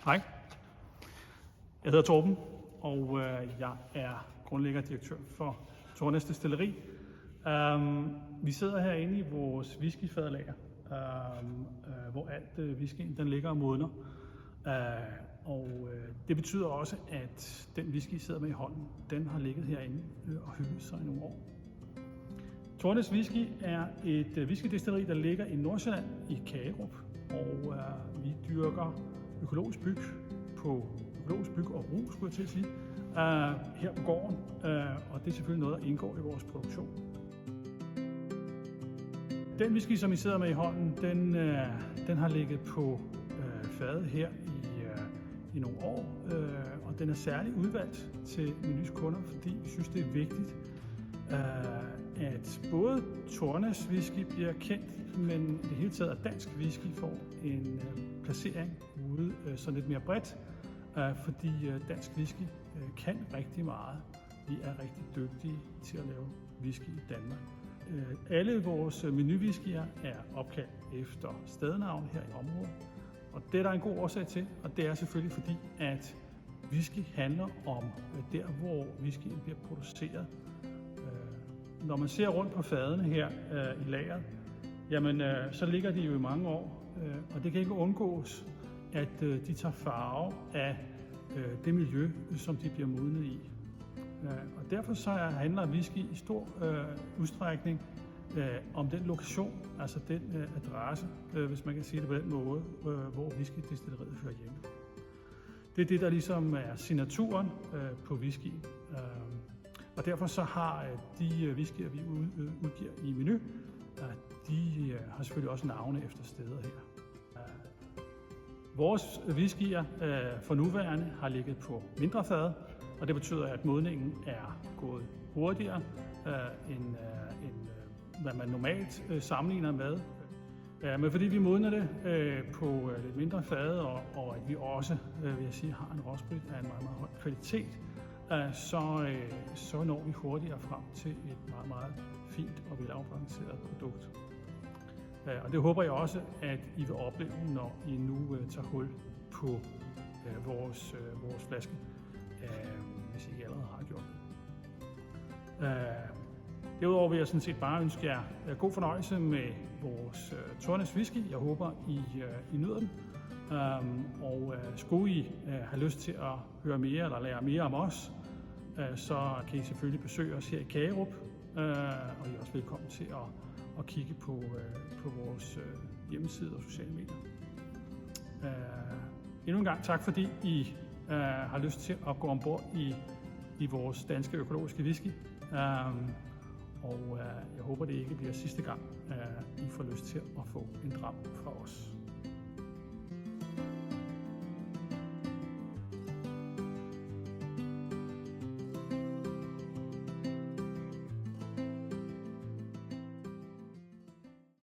Hej, jeg hedder Torben, og jeg er grundlægger og direktør for Tornes Destilleri. Vi sidder herinde i vores whiskyfaderlager, hvor alt whiskyen den ligger og modner. Det betyder også, at den whisky, I sidder med i hånden, den har ligget herinde og hygget sig i nogle år. Tornes Whisky er et whiskydestilleri, der ligger i Nordsjælland i Kagerup, og vi dyrker økologisk byg og brug, skulle jeg til at sige, her på gården, og det er selvfølgelig noget, der indgår i vores produktion. Den whisky, som I sidder med i hånden, den har ligget på fadet her i nogle år, og den er særligt udvalgt til Menus kunder, fordi vi synes, det er vigtigt, at både Tornes Whisky bliver kendt, men i det hele taget, at dansk whisky får en placering ude sådan lidt mere bredt, fordi dansk whisky kan rigtig meget. Vi er rigtig dygtige til at lave whisky i Danmark. Alle vores menuvhiskyer er opkaldt efter stednavn her i området, og det er der en god årsag til, og det er selvfølgelig fordi, at whisky handler om der, hvor whiskyen bliver produceret. Når man ser rundt på fadene her i lageret, jamen så ligger de jo i mange år, og det kan ikke undgås, at de tager farve af det miljø, som de bliver modnet i. Og derfor så handler whisky i stor udstrækning om den lokation, altså den adresse, hvis man kan sige det på den måde, hvor whiskydestilleriet hører hjemme. Det er det, der ligesom er signaturen på whiskyen. Og derfor så har de whiskyer, vi udgiver i Menu, de har selvfølgelig også navne efter steder her. Vores whiskyer for nuværende har ligget på mindre fad, og det betyder, at modningen er gået hurtigere end hvad man normalt sammenligner med. Men fordi vi modner det på lidt mindre fad, og at vi også, vil jeg sige, har en råsprit af en meget, meget høj kvalitet, så når vi hurtigere frem til et meget, meget fint og velafbalanceret produkt. Og det håber jeg også, at I vil opleve, når I nu tager hul på vores flaske, hvis I ikke allerede har gjort det. Derudover vil jeg sådan set bare ønske jer god fornøjelse med vores Tornes Whisky. Jeg håber, I nyder den. Og skulle I have lyst til at høre mere eller lære mere om os, så kan I selvfølgelig besøge os her i Kagerup, og I er også velkommen til at kigge på vores hjemmeside og sociale medier. Endnu en gang tak, fordi I har lyst til at gå ombord i vores danske økologiske whisky. Og jeg håber, det ikke bliver sidste gang, I får lyst til at få en dram fra os.